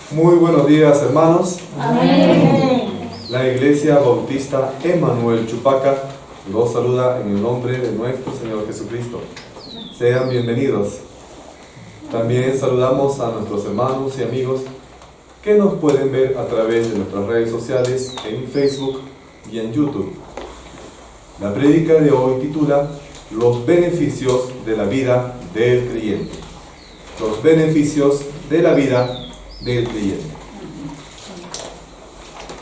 Muy buenos días, hermanos. Amén. La Iglesia Bautista Emanuel Chupaca los saluda en el nombre de nuestro Señor Jesucristo. Sean bienvenidos. También saludamos a nuestros hermanos y amigos que nos pueden ver a través de nuestras redes sociales en Facebook y en YouTube. La prédica de hoy titula Los beneficios de la vida del creyente. Los beneficios de la vida del creyente.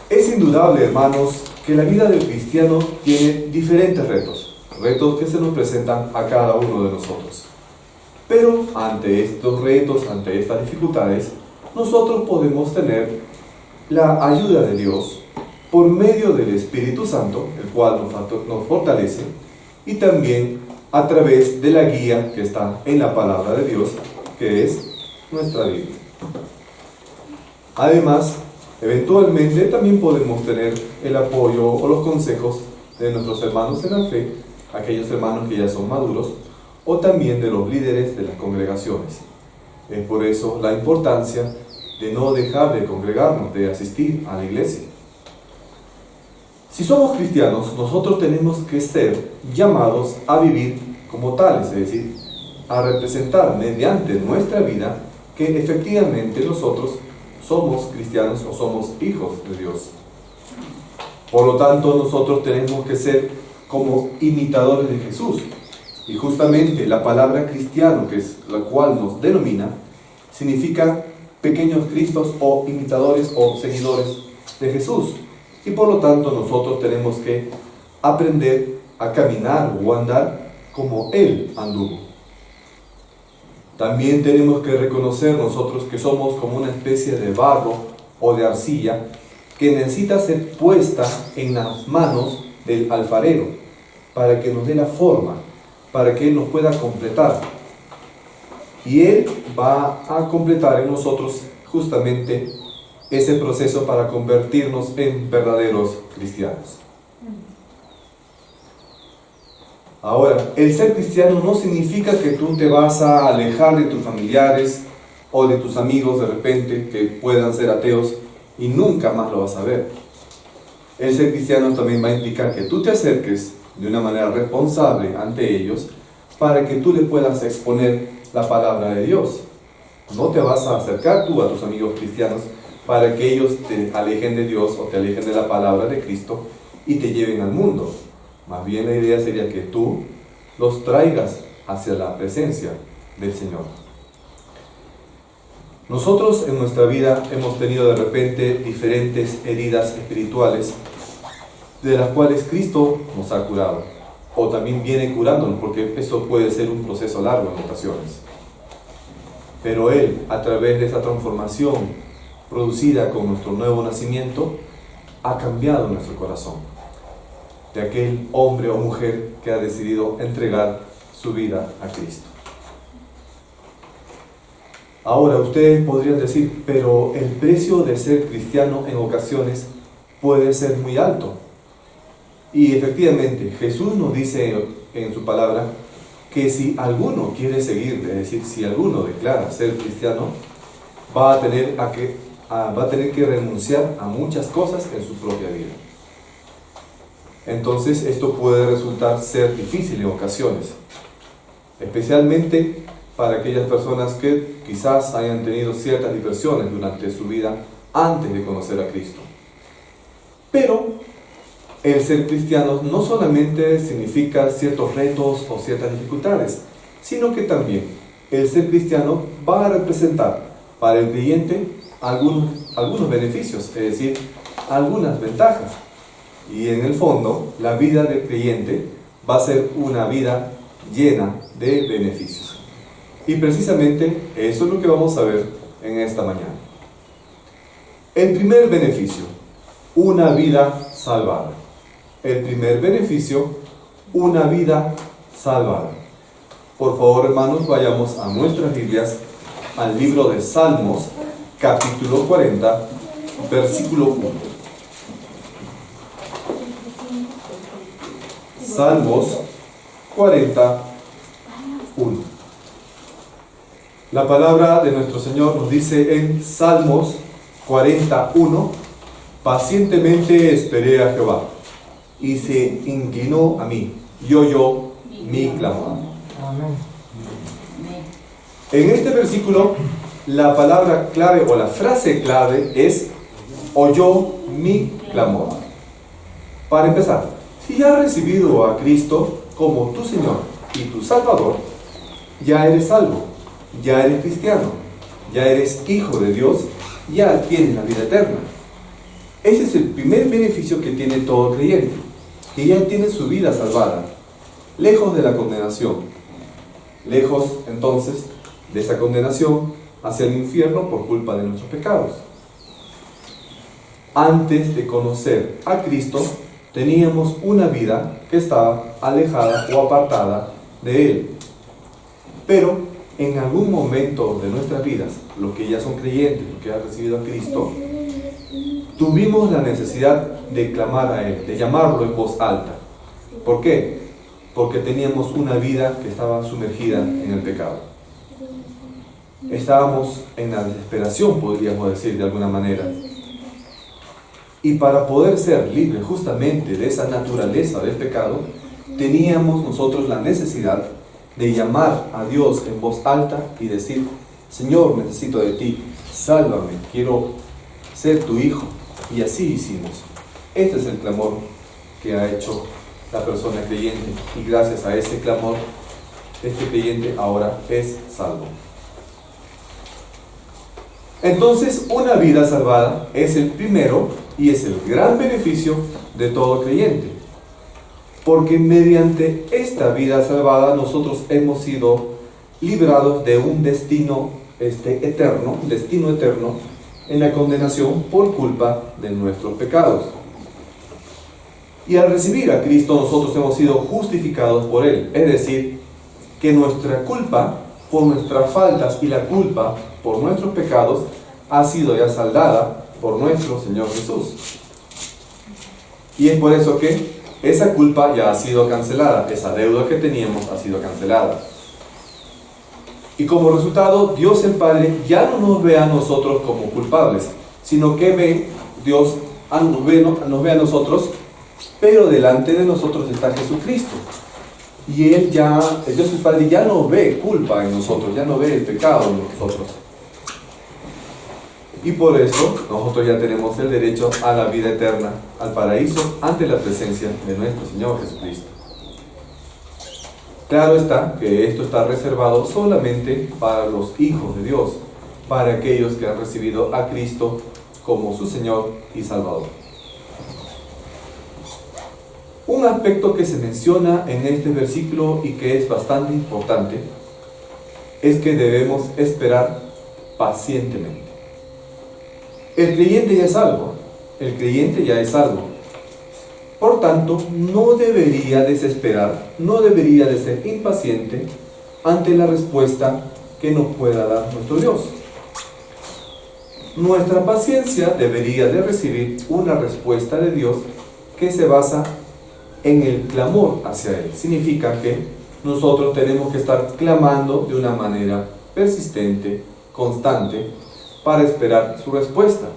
Es indudable, hermanos, que la vida del cristiano tiene diferentes retos que se nos presentan a cada uno de nosotros. Pero ante estos retos, ante estas dificultades, nosotros podemos tener la ayuda de Dios por medio del Espíritu Santo, el cual nos fortalece, y también a través de la guía que está en la palabra de Dios, que es nuestra Biblia. Además, eventualmente también podemos tener el apoyo o los consejos de nuestros hermanos en la fe, aquellos hermanos que ya son maduros, o también de los líderes de las congregaciones. Es por eso la importancia de no dejar de congregarnos, de asistir a la iglesia. Si somos cristianos, nosotros tenemos que ser llamados a vivir como tales, es decir, a representar mediante nuestra vida que efectivamente nosotros somos cristianos o somos hijos de Dios. Por lo tanto, nosotros tenemos que ser como imitadores de Jesús. Y justamente la palabra cristiano, que es la cual nos denomina, significa pequeños cristos o imitadores o seguidores de Jesús. Y por lo tanto, nosotros tenemos que aprender a caminar o andar como Él anduvo. También tenemos que reconocer nosotros que somos como una especie de barro o de arcilla que necesita ser puesta en las manos del alfarero para que nos dé la forma, para que Él nos pueda completar. Y Él va a completar en nosotros justamente ese proceso para convertirnos en verdaderos cristianos. Ahora, el ser cristiano no significa que tú te vas a alejar de tus familiares o de tus amigos de repente que puedan ser ateos y nunca más lo vas a ver. El ser cristiano también va a implicar que tú te acerques de una manera responsable ante ellos para que tú les puedas exponer la palabra de Dios. No te vas a acercar tú a tus amigos cristianos para que ellos te alejen de Dios o te alejen de la palabra de Cristo y te lleven al mundo. Más bien la idea sería que tú los traigas hacia la presencia del Señor. Nosotros en nuestra vida hemos tenido de repente diferentes heridas espirituales de las cuales Cristo nos ha curado, o también viene curándonos, porque eso puede ser un proceso largo en ocasiones. Pero Él, a través de esa transformación producida con nuestro nuevo nacimiento, ha cambiado nuestro corazón, de aquel hombre o mujer que ha decidido entregar su vida a Cristo. Ahora, ustedes podrían decir, pero el precio de ser cristiano en ocasiones puede ser muy alto. Y efectivamente, Jesús nos dice en su palabra que si alguno quiere seguir, es decir, si alguno declara ser cristiano, va a tener que renunciar a muchas cosas en su propia vida. Entonces esto puede resultar ser difícil en ocasiones, especialmente para aquellas personas que quizás hayan tenido ciertas diversiones durante su vida antes de conocer a Cristo. Pero el ser cristiano no solamente significa ciertos retos o ciertas dificultades, sino que también el ser cristiano va a representar para el creyente algunos beneficios, es decir, algunas ventajas. Y en el fondo, la vida del creyente va a ser una vida llena de beneficios. Y precisamente eso es lo que vamos a ver en esta mañana. El primer beneficio, una vida salvada. El primer beneficio, una vida salvada. Por favor, hermanos, vayamos a nuestras Biblias, al libro de Salmos, capítulo 40, versículo 1. Salmos 40, 1. La palabra de nuestro Señor nos dice en Salmos 41, pacientemente esperé a Jehová, y se inclinó a mí, y oyó mi clamor. Amén. En este versículo, la palabra clave o la frase clave es oyó mi clamor. Para empezar, si ya has recibido a Cristo como tu Señor y tu Salvador, ya eres salvo, ya eres cristiano, ya eres hijo de Dios, ya tienes la vida eterna. Ese es el primer beneficio que tiene todo creyente, que ya tiene su vida salvada, lejos de la condenación, lejos entonces de esa condenación hacia el infierno por culpa de nuestros pecados. Antes de conocer a Cristo, teníamos una vida que estaba alejada o apartada de Él. Pero en algún momento de nuestras vidas, los que ya son creyentes, los que han recibido a Cristo, tuvimos la necesidad de clamar a Él, de llamarlo en voz alta. ¿Por qué? Porque teníamos una vida que estaba sumergida en el pecado. Estábamos en la desesperación, podríamos decir de alguna manera. Y para poder ser libres justamente de esa naturaleza del pecado, teníamos nosotros la necesidad de llamar a Dios en voz alta y decir: Señor, necesito de ti, sálvame, quiero ser tu hijo. Y así hicimos. Este es el clamor que ha hecho la persona creyente, y gracias a ese clamor, este creyente ahora es salvo. Entonces, una vida salvada es el primero y es el gran beneficio de todo creyente, porque mediante esta vida salvada nosotros hemos sido librados de un destino eterno en la condenación por culpa de nuestros pecados. Y al recibir a Cristo nosotros hemos sido justificados por Él, es decir, que nuestra culpa por nuestras faltas y la culpa por nuestros pecados ha sido ya saldada por nuestro Señor Jesús. Y es por eso que esa culpa ya ha sido cancelada, esa deuda que teníamos ha sido cancelada. Y como resultado, Dios el Padre ya no nos ve a nosotros como culpables, sino que Dios nos ve a nosotros, pero delante de nosotros está Jesucristo. Y Dios el Padre ya no ve culpa en nosotros, ya no ve el pecado en nosotros. Y por eso nosotros ya tenemos el derecho a la vida eterna, al paraíso, ante la presencia de nuestro Señor Jesucristo. Claro está que esto está reservado solamente para los hijos de Dios, para aquellos que han recibido a Cristo como su Señor y Salvador. Un aspecto que se menciona en este versículo y que es bastante importante es que debemos esperar pacientemente. El creyente ya es salvo, el creyente ya es salvo. Por tanto, no debería desesperar, no debería de ser impaciente ante la respuesta que nos pueda dar nuestro Dios. Nuestra paciencia debería de recibir una respuesta de Dios que se basa en el clamor hacia Él. Significa que nosotros tenemos que estar clamando de una manera persistente, constante, para esperar su respuesta.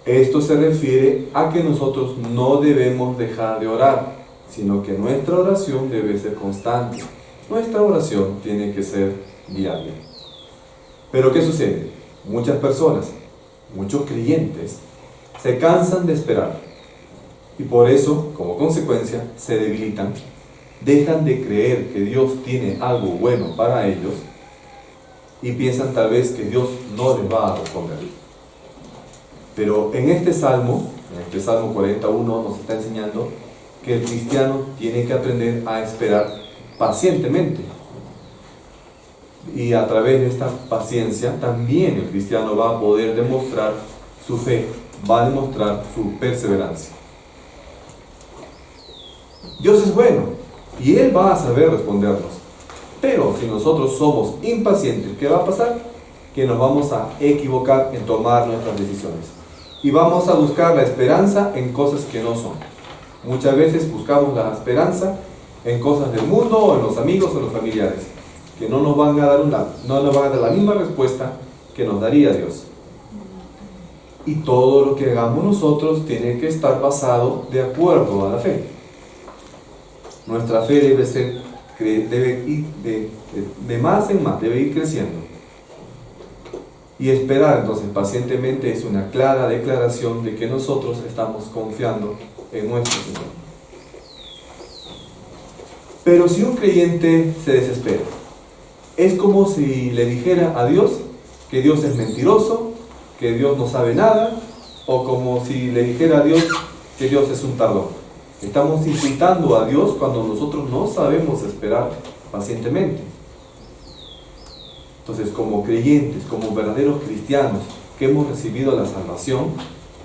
Esto se refiere a que nosotros no debemos dejar de orar, sino que nuestra oración debe ser constante. Nuestra oración tiene que ser diaria. Pero ¿qué sucede? Muchas personas, muchos creyentes, se cansan de esperar. Y por eso, como consecuencia, se debilitan, dejan de creer que Dios tiene algo bueno para ellos y piensan tal vez que Dios no les va a responder. Pero en este Salmo 41 nos está enseñando que el cristiano tiene que aprender a esperar pacientemente. Y a través de esta paciencia también el cristiano va a poder demostrar su fe, va a demostrar su perseverancia. Dios es bueno y Él va a saber respondernos. Pero si nosotros somos impacientes, ¿qué va a pasar? Que nos vamos a equivocar en tomar nuestras decisiones. Y vamos a buscar la esperanza en cosas que no son. Muchas veces buscamos la esperanza en cosas del mundo, o en los amigos o en los familiares, que no nos van a dar la misma respuesta que nos daría Dios. Y todo lo que hagamos nosotros tiene que estar basado de acuerdo a la fe. Nuestra fe debe ir de más en más, debe ir creciendo. Y esperar entonces pacientemente es una clara declaración de que nosotros estamos confiando en nuestro Señor. Pero si un creyente se desespera, es como si le dijera a Dios que Dios es mentiroso, que Dios no sabe nada, o como si le dijera a Dios que Dios es un tardón. Estamos insultando a Dios cuando nosotros no sabemos esperar pacientemente. Entonces, como creyentes, como verdaderos cristianos que hemos recibido la salvación,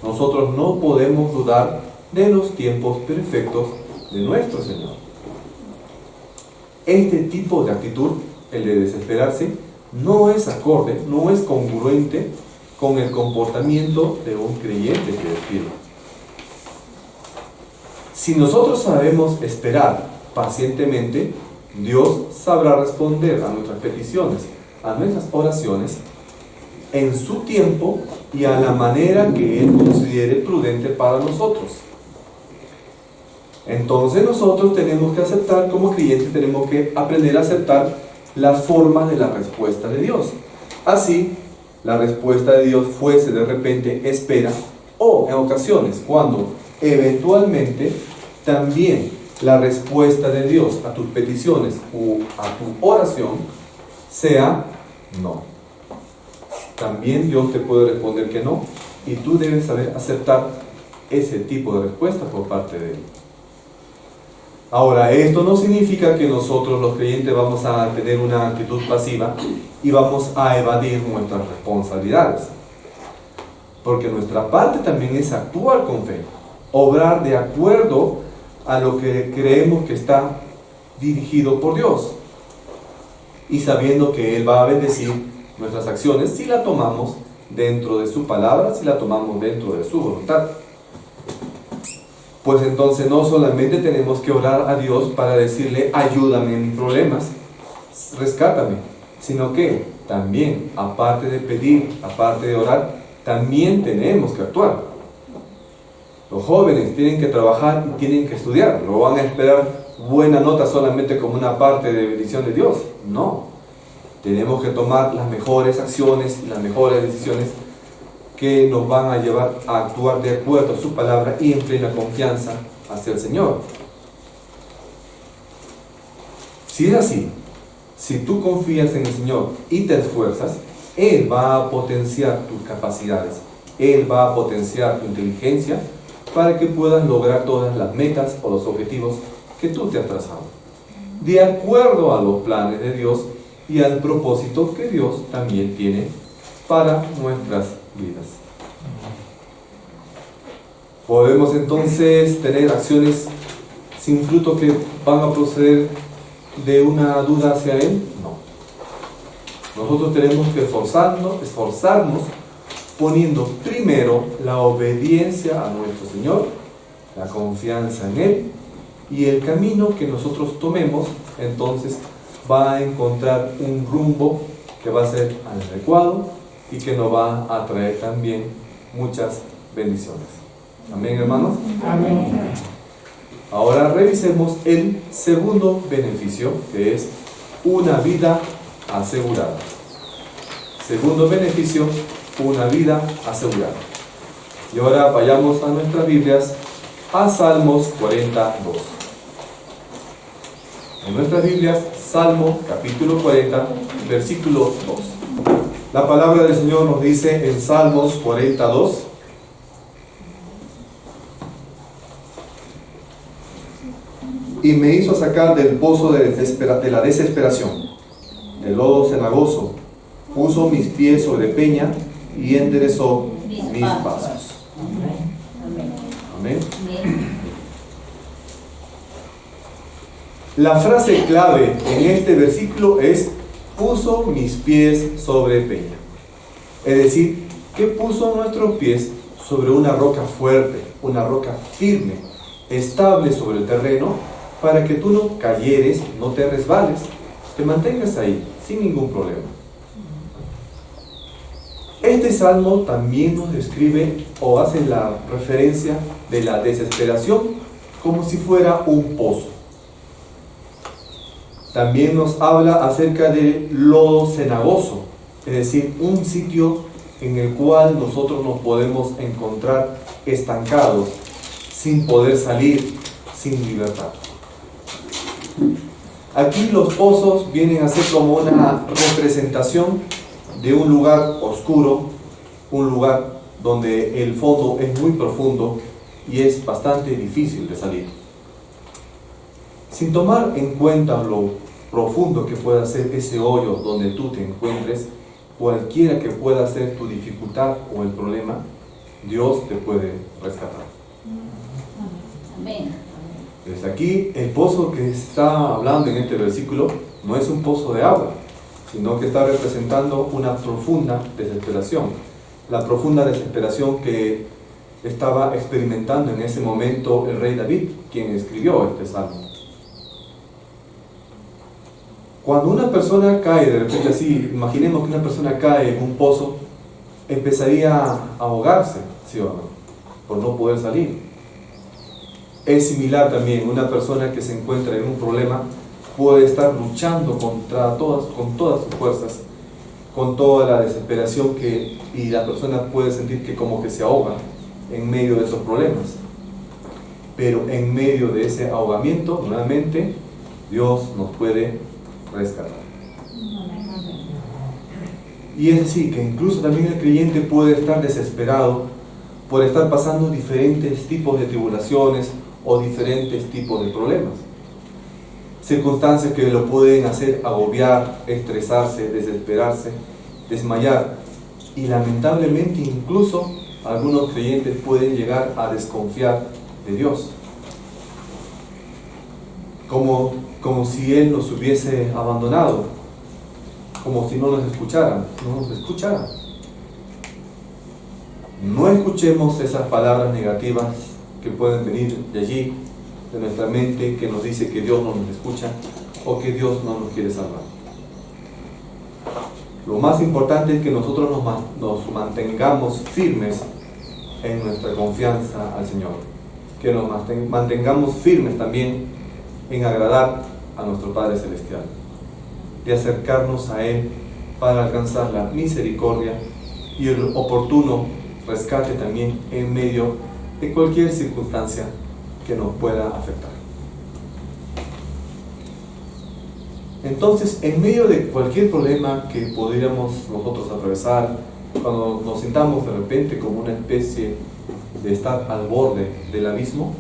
nosotros no podemos dudar de los tiempos perfectos de nuestro Señor. Este tipo de actitud, el de desesperarse, no es acorde, no es congruente con el comportamiento de un creyente fiel. Si nosotros sabemos esperar pacientemente, Dios sabrá responder a nuestras peticiones, a nuestras oraciones, en su tiempo y a la manera que Él considere prudente para nosotros. Entonces nosotros tenemos que aceptar, como creyentes, tenemos que aprender a aceptar las formas de la respuesta de Dios. Así, la respuesta de Dios fuese de repente espera, o en ocasiones, cuando eventualmente también la respuesta de Dios a tus peticiones o a tu oración sea no. También Dios te puede responder que no, y tú debes saber aceptar ese tipo de respuesta por parte de Él. Ahora, esto no significa que nosotros los creyentes vamos a tener una actitud pasiva y vamos a evadir nuestras responsabilidades. Porque nuestra parte también es actuar con fe, obrar de acuerdo a lo que creemos que está dirigido por Dios. Y sabiendo que Él va a bendecir nuestras acciones si la tomamos dentro de su palabra, si la tomamos dentro de su voluntad. Pues entonces no solamente tenemos que orar a Dios para decirle ayúdame en mis problemas, rescátame, sino que también, aparte de pedir, aparte de orar, también tenemos que actuar. Los jóvenes tienen que trabajar y tienen que estudiar. No van a esperar buena nota solamente como una parte de bendición de Dios. No. Tenemos que tomar las mejores acciones y las mejores decisiones que nos van a llevar a actuar de acuerdo a su palabra y en plena confianza hacia el Señor. Si es así, si tú confías en el Señor y te esfuerzas, Él va a potenciar tus capacidades, Él va a potenciar tu inteligencia para que puedas lograr todas las metas o los objetivos que tú te has trazado, de acuerdo a los planes de Dios y al propósito que Dios también tiene para nuestras vidas. ¿Podemos entonces tener acciones sin fruto que van a proceder de una duda hacia Él? No. Nosotros tenemos que esforzarnos poniendo primero la obediencia a nuestro Señor, la confianza en Él, y el camino que nosotros tomemos entonces va a encontrar un rumbo que va a ser adecuado y que nos va a traer también muchas bendiciones. Amén, hermanos. Amén. Ahora revisemos el segundo beneficio, que es una vida asegurada. Segundo beneficio, una vida asegurada. Y ahora vayamos a nuestras Biblias, a Salmos 42. En nuestras Biblias, Salmo capítulo 40, versículo 2. La palabra del Señor nos dice en Salmos 42: y me hizo sacar del pozo de la desesperación, de lodo cenagoso, puso mis pies sobre peña y enderezó mis pasos. Amén. La frase clave en este versículo es: puso mis pies sobre peña. Es decir, que puso nuestros pies sobre una roca fuerte, una roca firme, estable sobre el terreno, para que tú no cayeres, no te resbales, te mantengas ahí, sin ningún problema. Este salmo también nos describe o hace la referencia de la desesperación como si fuera un pozo. También nos habla acerca del lodo cenagoso, es decir, un sitio en el cual nosotros nos podemos encontrar estancados, sin poder salir, sin libertad. Aquí los pozos vienen a ser como una representación de un lugar oscuro, un lugar donde el fondo es muy profundo y es bastante difícil de salir. Sin tomar en cuenta lo profundo que pueda ser ese hoyo donde tú te encuentres, cualquiera que pueda ser tu dificultad o el problema, Dios te puede rescatar. Amén. Desde aquí, el pozo que está hablando en este versículo no es un pozo de agua, sino que está representando una profunda desesperación. La profunda desesperación que estaba experimentando en ese momento el rey David, quien escribió este salmo. Cuando una persona cae, de repente así, imaginemos que una persona cae en un pozo, empezaría a ahogarse, ¿sí o no? Por no poder salir. Es similar también, una persona que se encuentra en un problema puede estar luchando con todas sus fuerzas, con toda la desesperación y la persona puede sentir que como que se ahoga en medio de esos problemas. Pero en medio de ese ahogamiento, nuevamente, Dios nos puede rescatar. Y es así que incluso también el creyente puede estar desesperado por estar pasando diferentes tipos de tribulaciones o diferentes tipos de problemas. Circunstancias que lo pueden hacer agobiar, estresarse, desesperarse, desmayar. Y lamentablemente incluso algunos creyentes pueden llegar a desconfiar de Dios. Como si Él nos hubiese abandonado, como si no nos escuchara. No escuchemos esas palabras negativas que pueden venir de allí, de nuestra mente, que nos dice que Dios no nos escucha o que Dios no nos quiere salvar. Lo más importante es que nosotros nos mantengamos firmes en nuestra confianza al Señor, que nos mantengamos firmes también en agradar a nuestro Padre Celestial, de acercarnos a Él para alcanzar la misericordia y el oportuno rescate también en medio de cualquier circunstancia que nos pueda afectar. Entonces, en medio de cualquier problema que podríamos nosotros atravesar, cuando nos sintamos de repente como una especie de estar al borde del abismo,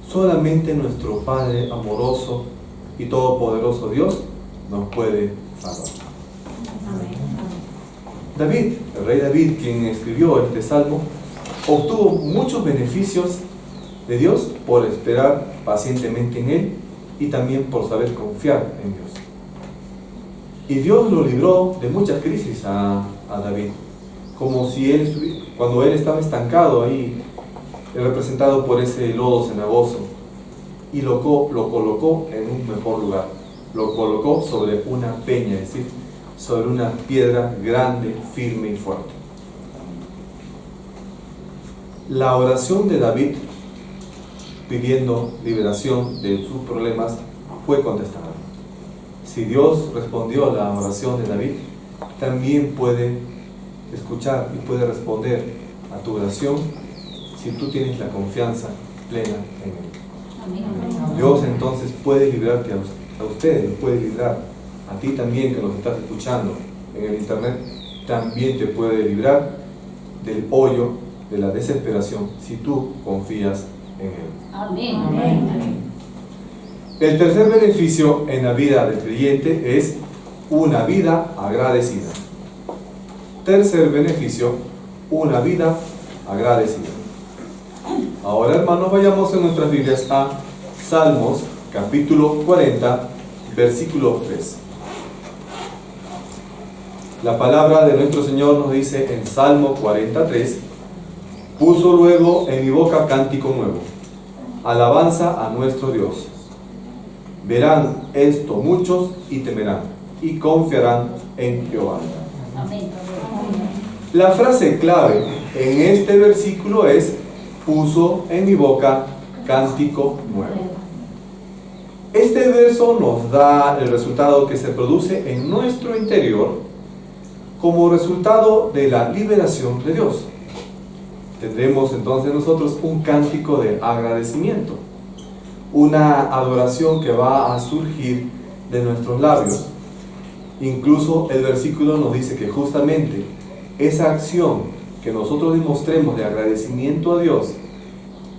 solamente nuestro Padre amoroso y todopoderoso Dios nos puede salvar. David, el rey David, quien escribió este salmo, obtuvo muchos beneficios de Dios por esperar pacientemente en Él y también por saber confiar en Dios. Y Dios lo libró de muchas crisis a David, como si cuando él estaba estancado ahí, representado por ese lodo cenagoso, y lo colocó en un mejor lugar. Lo colocó sobre una peña, es decir, sobre una piedra grande, firme y fuerte. La oración de David pidiendo liberación de sus problemas fue contestada. Si Dios respondió a la oración de David, también puede escuchar y puede responder a tu oración si tú tienes la confianza plena en Él. Amén. Dios entonces puede librarte a ustedes, lo puede librar a ti también que nos estás escuchando en el internet, también te puede librar del hoyo, de la desesperación, si tú confías en Él. Amén. Amén. El tercer beneficio en la vida del creyente es una vida agradecida. Tercer beneficio, una vida agradecida. Ahora, hermanos, vayamos en nuestras Biblias a Salmos, capítulo 40, versículo 3. La palabra de nuestro Señor nos dice en Salmo 43: puso luego en mi boca cántico nuevo, alabanza a nuestro Dios. Verán esto muchos y temerán, y confiarán en Jehová. La frase clave en este versículo es: puso en mi boca cántico nuevo. Este verso nos da el resultado que se produce en nuestro interior como resultado de la liberación de Dios. Tendremos entonces nosotros un cántico de agradecimiento, una adoración que va a surgir de nuestros labios. Incluso el versículo nos dice que justamente esa acción que nosotros demostremos de agradecimiento a Dios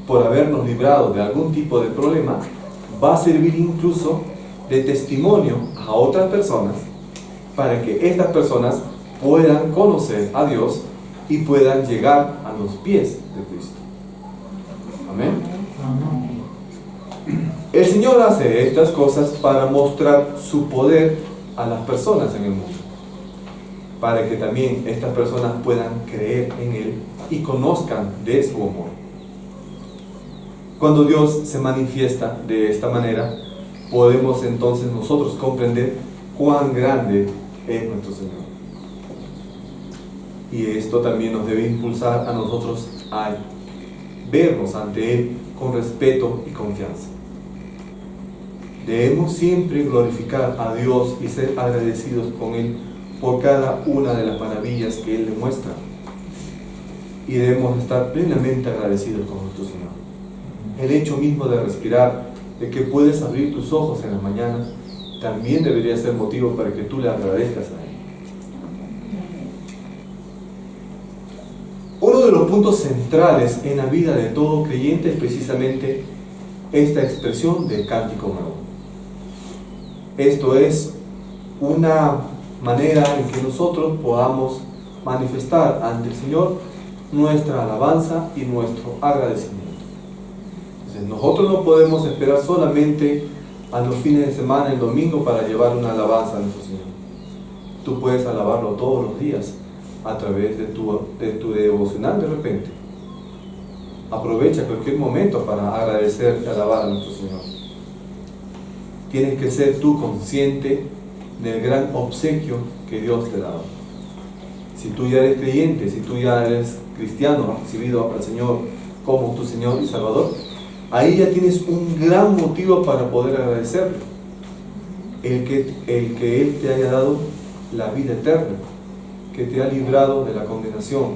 por habernos librado de algún tipo de problema, va a servir incluso de testimonio a otras personas para que estas personas puedan conocer a Dios y puedan llegar a los pies de Cristo. Amén. El Señor hace estas cosas para mostrar su poder a las personas en el mundo, para que también estas personas puedan creer en Él y conozcan de su amor. Cuando Dios se manifiesta de esta manera, podemos entonces nosotros comprender cuán grande es nuestro Señor. Y esto también nos debe impulsar a nosotros a vernos ante Él con respeto y confianza. Debemos siempre glorificar a Dios y ser agradecidos con Él por cada una de las maravillas que Él demuestra. Y debemos estar plenamente agradecidos con nuestro Señor. El hecho mismo de respirar, de que puedes abrir tus ojos en las mañanas, también debería ser motivo para que tú le agradezcas a Él. Uno de los puntos centrales en la vida de todo creyente es precisamente esta expresión del cántico nuevo. Esto es una manera en que nosotros podamos manifestar ante el Señor nuestra alabanza y nuestro agradecimiento. Entonces, nosotros no podemos esperar solamente a los fines de semana, el domingo, para llevar una alabanza a nuestro Señor. Tú puedes alabarlo todos los días a través de tu devocional de repente. Aprovecha cualquier momento para agradecer y alabar a nuestro Señor. Tienes que ser tú consciente del gran obsequio que Dios te ha dado. Si tú ya eres creyente, si tú ya eres cristiano, has recibido al Señor como tu Señor y Salvador, ahí ya tienes un gran motivo para poder agradecerle. El que Él te haya dado la vida eterna, que te ha librado de la condenación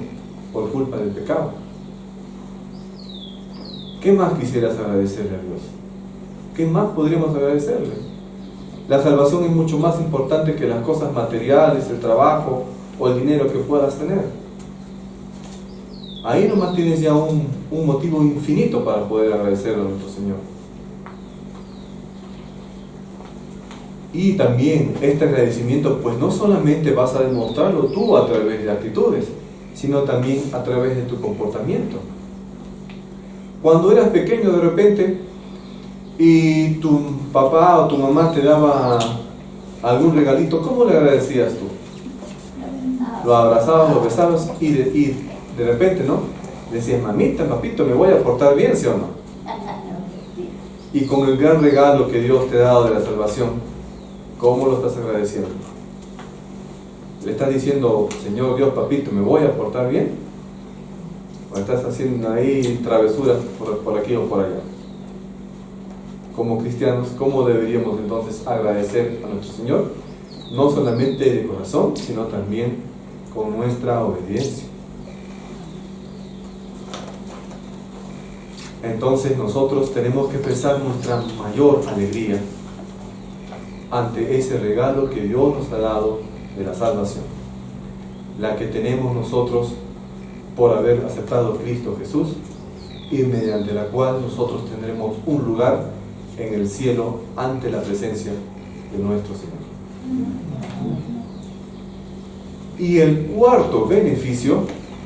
por culpa del pecado. ¿Qué más quisieras agradecerle a Dios? ¿Qué más podríamos agradecerle? La salvación es mucho más importante que las cosas materiales, el trabajo o el dinero que puedas tener. Ahí nomás tienes ya un motivo infinito para poder agradecerle a nuestro Señor. Y también este agradecimiento, pues no solamente vas a demostrarlo tú a través de actitudes, sino también a través de tu comportamiento. Cuando eras pequeño de repente y tu papá o tu mamá te daba algún regalito, ¿cómo le agradecías tú? Lo abrazabas, lo besabas y de repente, ¿no? Decías, mamita, papito, me voy a portar bien, ¿sí o no? Y con el gran regalo que Dios te ha dado de la salvación, ¿cómo lo estás agradeciendo? ¿Le estás diciendo, Señor Dios, papito, me voy a portar bien? ¿O estás haciendo ahí travesuras por aquí o por allá? Como cristianos, ¿cómo deberíamos entonces agradecer a nuestro Señor? No solamente de corazón, sino también con nuestra obediencia. Entonces nosotros tenemos que expresar nuestra mayor alegría ante ese regalo que Dios nos ha dado de la salvación, la que tenemos nosotros por haber aceptado a Cristo Jesús y mediante la cual nosotros tendremos un lugar en el cielo ante la presencia de nuestro Señor. Y el cuarto beneficio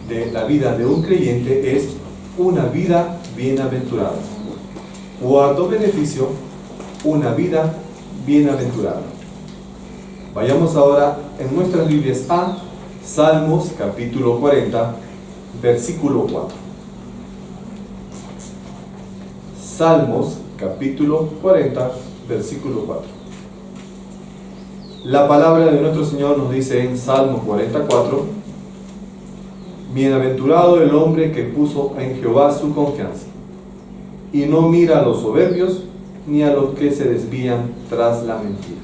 de la vida de un creyente es una vida bienaventurada. Cuarto beneficio, una vida bienaventurada. Vayamos ahora en nuestras Biblias a Salmos capítulo 40, versículo 4. Salmos capítulo 40, versículo 4. La palabra de nuestro Señor nos dice en Salmo 44: bienaventurado el hombre que puso en Jehová su confianza, y no mira a los soberbios, ni a los que se desvían tras la mentira.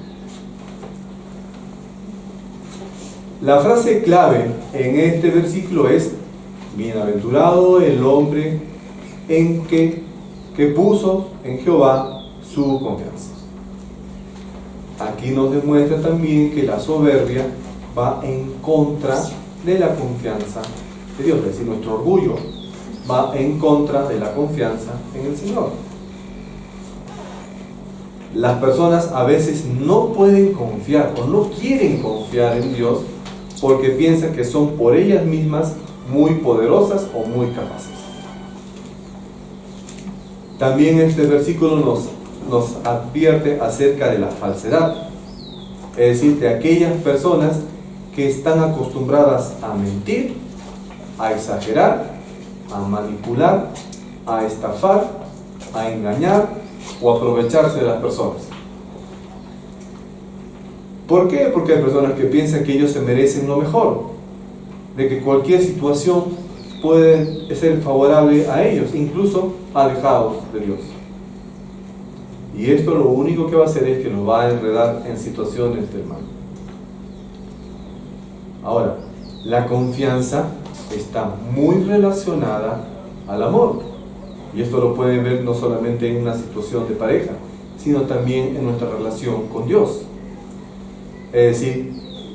La frase clave en este versículo es: bienaventurado el hombre que puso en Jehová su confianza. Aquí nos demuestra también que la soberbia va en contra de la confianza de Dios, es decir, nuestro orgullo va en contra de la confianza en el Señor. Las personas a veces no pueden confiar o no quieren confiar en Dios porque piensan que son por ellas mismas muy poderosas o muy capaces. También este versículo nos advierte acerca de la falsedad, es decir, de aquellas personas que están acostumbradas a mentir, a exagerar, a manipular, a estafar, a engañar o a aprovecharse de las personas. ¿Por qué? Porque hay personas que piensan que ellos se merecen lo mejor, de que cualquier situación puede ser favorable a ellos, incluso alejados de Dios. Y esto lo único que va a hacer es que los va a enredar en situaciones del mal. Ahora, la confianza está muy relacionada al amor. Y esto lo pueden ver no solamente en una situación de pareja, sino también en nuestra relación con Dios. Es decir,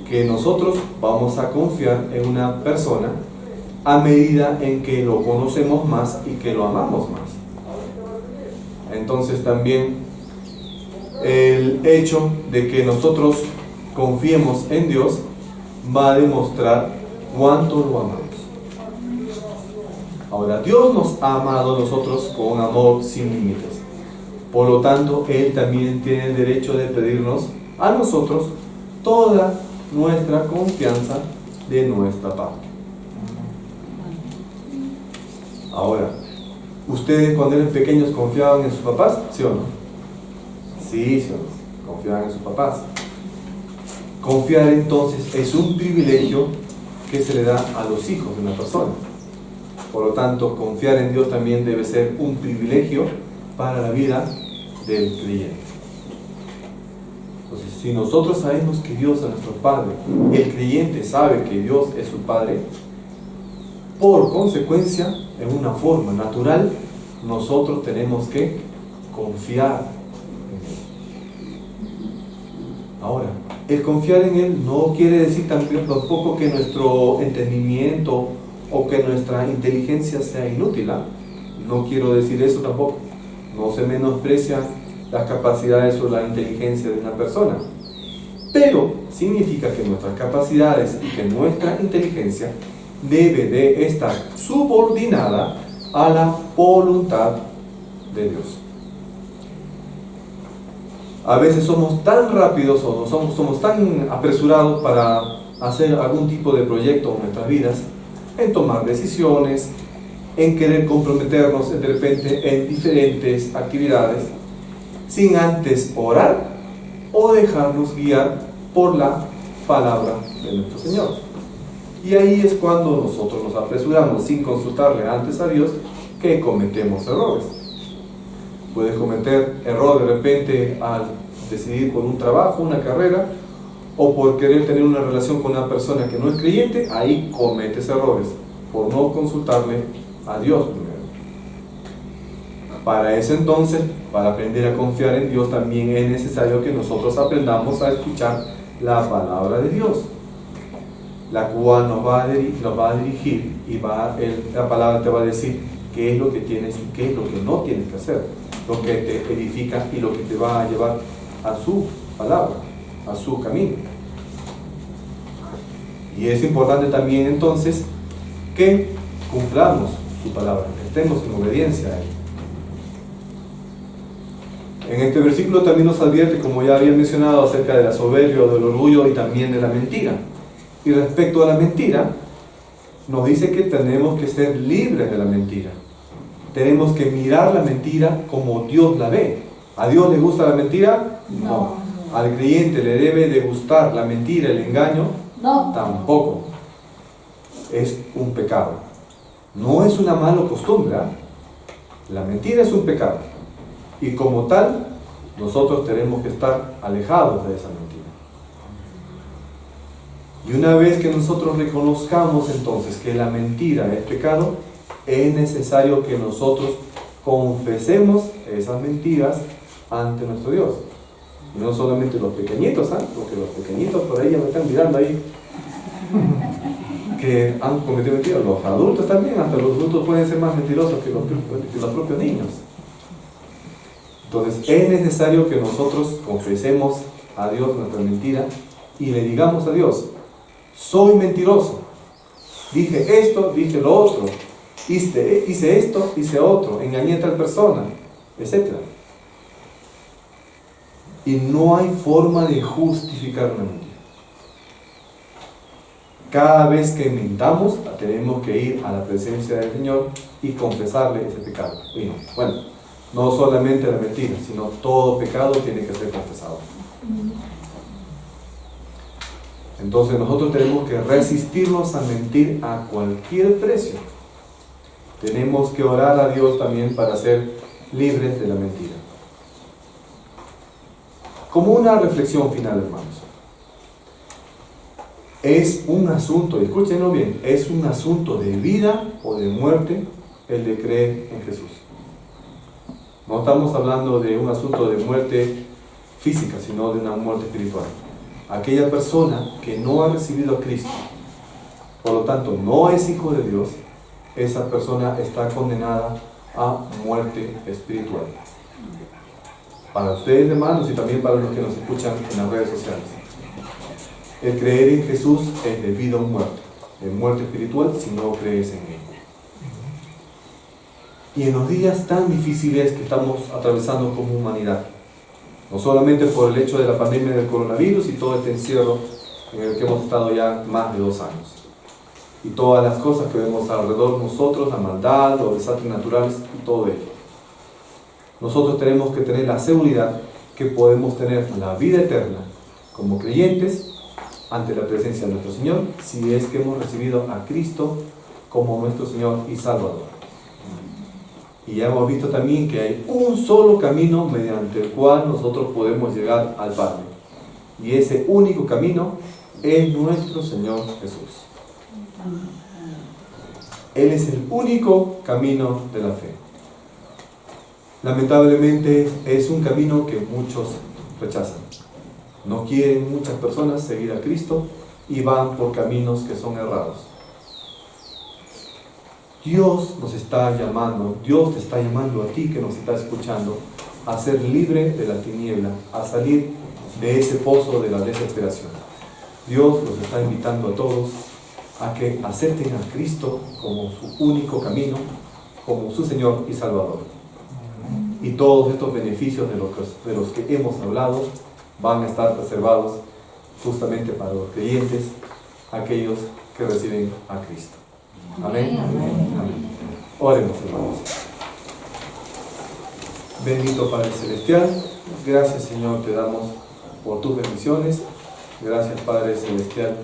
que nosotros vamos a confiar en una persona a medida en que lo conocemos más y que lo amamos más. Entonces también el hecho de que nosotros confiemos en Dios va a demostrar cuánto lo amamos. Ahora, Dios nos ha amado a nosotros con amor sin límites. Por lo tanto, Él también tiene el derecho de pedirnos a nosotros toda nuestra confianza de nuestra parte. Ahora, ¿ustedes cuando eran pequeños confiaban en sus papás? ¿Sí o no? Sí, sí o no. Confiaban en sus papás. Confiar entonces es un privilegio que se le da a los hijos de una persona. Por lo tanto, confiar en Dios también debe ser un privilegio para la vida del creyente. Entonces, si nosotros sabemos que Dios es nuestro Padre, el creyente sabe que Dios es su Padre, por consecuencia, en una forma natural, nosotros tenemos que confiar en Él. Ahora, el confiar en Él no quiere decir tampoco que nuestro entendimiento o que nuestra inteligencia sea inútil. No quiero decir eso tampoco. No se menosprecian las capacidades o la inteligencia de una persona. Pero significa que nuestras capacidades y que nuestra inteligencia debe de estar subordinada a la voluntad de Dios. A veces somos tan rápidos o somos tan apresurados para hacer algún tipo de proyecto en nuestras vidas, en tomar decisiones, en querer comprometernos de repente en diferentes actividades, sin antes orar o dejarnos guiar por la palabra de nuestro Señor. Y ahí es cuando nosotros nos apresuramos sin consultarle antes a Dios que cometemos errores. Puedes cometer error de repente al decidir por un trabajo, una carrera, o por querer tener una relación con una persona que no es creyente. Ahí cometes errores por no consultarle a Dios primero. Para eso entonces, para aprender a confiar en Dios, también es necesario que nosotros aprendamos a escuchar la palabra de Dios, la cual nos va a dirigir y la palabra te va a decir qué es lo que tienes y qué es lo que no tienes que hacer, lo que te edifica y lo que te va a llevar a su palabra. a su camino. Y es importante también entonces que cumplamos su palabra, que estemos en obediencia a Él. En este versículo también nos advierte, como ya había mencionado, acerca de la soberbia o del orgullo y también de la mentira. Y respecto a la mentira, nos dice que tenemos que ser libres de la mentira. Tenemos que mirar la mentira como Dios la ve. ¿A Dios le gusta la mentira? No. ¿Al creyente le debe de gustar la mentira, el engaño? No. Tampoco. Es un pecado. No es una mala costumbre. La mentira es un pecado. Y como tal, nosotros tenemos que estar alejados de esa mentira. Y una vez que nosotros reconozcamos entonces que la mentira es pecado, es necesario que nosotros confesemos esas mentiras ante nuestro Dios. Y no solamente los pequeñitos, porque los pequeñitos por ahí ya me están mirando ahí que han cometido mentiras. Los adultos también, hasta los adultos pueden ser más mentirosos que los propios niños. Entonces es necesario que nosotros confesemos a Dios nuestra mentira y le digamos a Dios: soy mentiroso, dije esto, dije lo otro, hice esto, hice otro, engañé a tal persona, etc. Y no hay forma de justificar una mentira. Cada vez que mintamos, tenemos que ir a la presencia del Señor y confesarle ese pecado. Bueno, no solamente la mentira, sino todo pecado tiene que ser confesado. Entonces nosotros tenemos que resistirnos a mentir a cualquier precio. Tenemos que orar a Dios también para ser libres de la mentira. Como una reflexión final, hermanos, es un asunto, escúchenlo bien, es un asunto de vida o de muerte el de creer en Jesús. No estamos hablando de un asunto de muerte física, sino de una muerte espiritual. Aquella persona que no ha recibido a Cristo, por lo tanto no es hijo de Dios, esa persona está condenada a muerte espiritual. Para ustedes, hermanos, y también para los que nos escuchan en las redes sociales, el creer en Jesús es de vida o muerte, de muerte espiritual si no crees en Él. Y en los días tan difíciles que estamos atravesando como humanidad, no solamente por el hecho de la pandemia del coronavirus y todo este encierro en el que hemos estado ya más de 2 años, y todas las cosas que vemos alrededor de nosotros, la maldad, los desastres naturales y todo ello, nosotros tenemos que tener la seguridad que podemos tener la vida eterna como creyentes ante la presencia de nuestro Señor, si es que hemos recibido a Cristo como nuestro Señor y Salvador. Y ya hemos visto también que hay un solo camino mediante el cual nosotros podemos llegar al Padre. Y ese único camino es nuestro Señor Jesús. Él es el único camino de la fe. Lamentablemente es un camino que muchos rechazan. No quieren muchas personas seguir a Cristo y van por caminos que son errados. Dios nos está llamando, Dios te está llamando a ti que nos está escuchando a ser libre de la tiniebla, a salir de ese pozo de la desesperación. Dios los está invitando a todos a que acepten a Cristo como su único camino, como su Señor y Salvador. Y todos estos beneficios de los que hemos hablado van a estar reservados justamente para los creyentes, aquellos que reciben a Cristo. Amén. Amén. Oremos, hermanos. Bendito Padre Celestial, gracias, Señor, te damos por tus bendiciones. Gracias, Padre Celestial,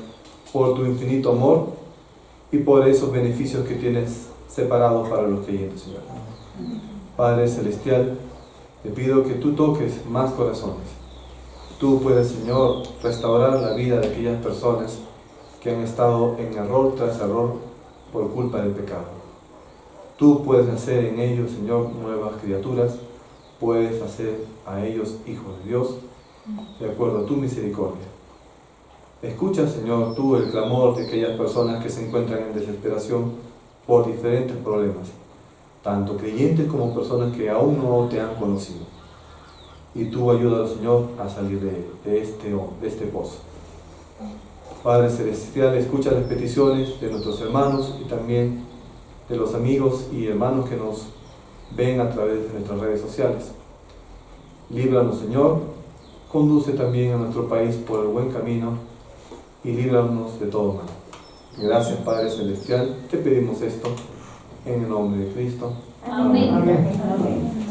por tu infinito amor y por esos beneficios que tienes separados para los creyentes, Señor. Padre Celestial, te pido que tú toques más corazones. Tú puedes, Señor, restaurar la vida de aquellas personas que han estado en error tras error por culpa del pecado. Tú puedes hacer en ellos, Señor, nuevas criaturas. Puedes hacer a ellos hijos de Dios, de acuerdo a tu misericordia. Escucha, Señor, tú el clamor de aquellas personas que se encuentran en desesperación por diferentes problemas, tanto creyentes como personas que aún no te han conocido. y tú ayúdanos, Señor, a salir de este pozo. Padre Celestial, escucha las peticiones de nuestros hermanos y también de los amigos y hermanos que nos ven a través de nuestras redes sociales. Líbranos, Señor, conduce también a nuestro país por el buen camino y líbranos de todo mal. Gracias, Padre Celestial, te pedimos esto en el nombre de Cristo. Amén. Amén.